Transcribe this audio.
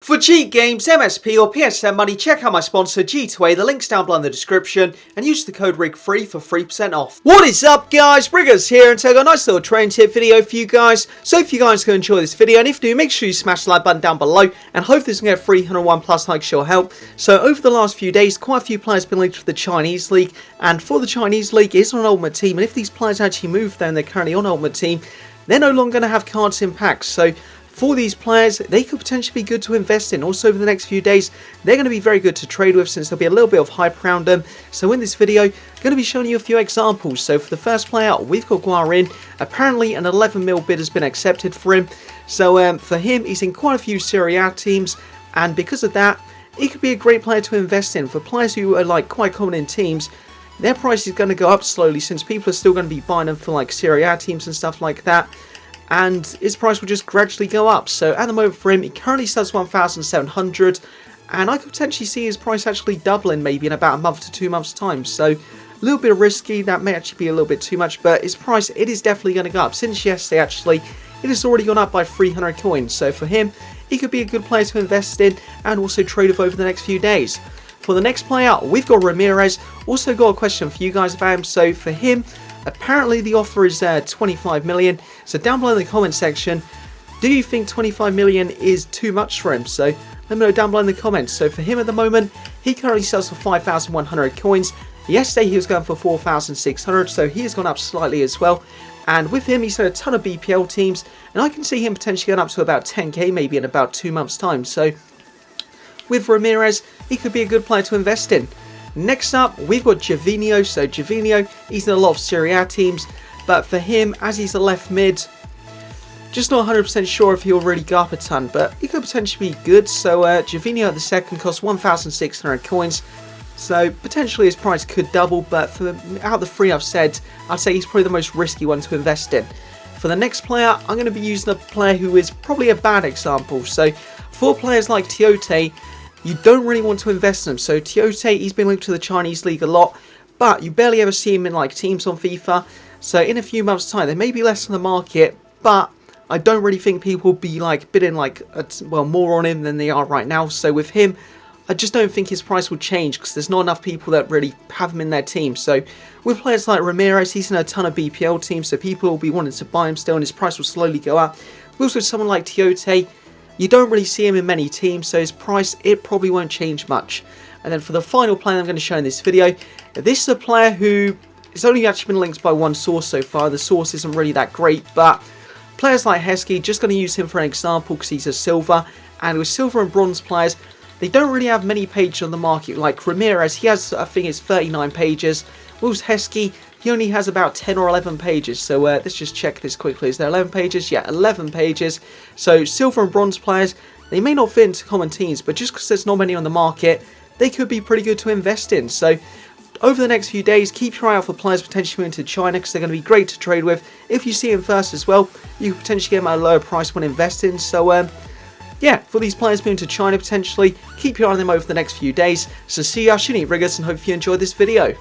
For cheat games, MSP or PSN money, check out my sponsor G2A, the link's down below in the description, and use the code RIGFREE for 3% off. What is up guys, Riggers here, and so I got a nice little train tip video for you guys. So if you guys can enjoy this video, and if you do, make sure you smash the like button down below, and hope this can get 301 plus likes will help. So over the last few days, quite a few players have been linked to the Chinese League, and for the Chinese League, it's on an Ultimate Team, and if these players actually move there and they're currently on Ultimate Team, they're no longer going to have cards in packs. So for these players, they could potentially be good to invest in. Also, over the next few days, they're going to be very good to trade with since there'll be a little bit of hype around them. So in this video, I'm going to be showing you a few examples. So for the first player, we've got Guarin. Apparently, an 11 mil bid has been accepted for him. So for him, he's in quite a few Serie A teams. And because of that, he could be a great player to invest in. For players who are like quite common in teams, their price is going to go up slowly since people are still going to be buying them for like Serie A teams and stuff like that. And his price will just gradually go up. So at the moment for him, he currently sells 1,700, and I could potentially see his price actually doubling maybe in about a month to 2 months time. So a little bit risky, that may actually be a little bit too much, but his price, it is definitely going to go up. Since yesterday actually, it has already gone up by 300 coins. So for him, he could be a good player to invest in and also trade with over the next few days. For the next player, we've got Ramirez. Also got a question for you guys about him. So for him, apparently the offer is 25 million. So down below in the comment section, do you think 25 million is too much for him? So let me know down below in the comments. So for him at the moment, he currently sells for 5,100 coins. Yesterday he was going for 4,600, so he has gone up slightly as well. And with him, he's had a ton of BPL teams, and I can see him potentially going up to about 10k maybe in about 2 months time. So with Ramirez, he could be a good player to invest in. Next up, we've got Gervinho. So Gervinho, he's in a lot of Serie A teams, but for him, as he's a left mid, just not 100% sure if he'll really go up a ton, but he could potentially be good. So Gervinho at the second costs 1,600 coins, so potentially his price could double, but for out of the three I've said, I'd say he's probably the most risky one to invest in. For the next player, I'm going to be using a player who is probably a bad example. So for players like Tiote, you don't really want to invest in him. So Tiote, he's been linked to the Chinese League a lot, but you barely ever see him in like teams on FIFA. So in a few months' time, there may be less on the market, but I don't really think people will be like bidding like more on him than they are right now. So with him, I just don't think his price will change because there's not enough people that really have him in their team. So with players like Ramirez, he's in a ton of BPL teams, so people will be wanting to buy him still, and his price will slowly go up. Also, someone like Tiote, you don't really see him in many teams, so his price, it probably won't change much. And then for the final player I'm going to show in this video, this is a player who has only actually been linked by one source so far. The source isn't really that great, but players like Heskey, just going to use him for an example because he's a silver. And with silver and bronze players, they don't really have many pages on the market. Like Ramirez, he has, I think it's 39 pages. Whilst Heskey, he only has about 10 or 11 pages. So let's just check this quickly. Is there 11 pages? Yeah, 11 pages. So silver and bronze players, they may not fit into common teams, but just because there's not many on the market, they could be pretty good to invest in. So over the next few days, keep your eye out for players potentially into China because they're going to be great to trade with. If you see them first as well, you can potentially get them at a lower price when investing. So yeah, for these players moving to China potentially, keep your eye on them over the next few days. So see ya, UniqueRiggers, and hope you enjoyed this video.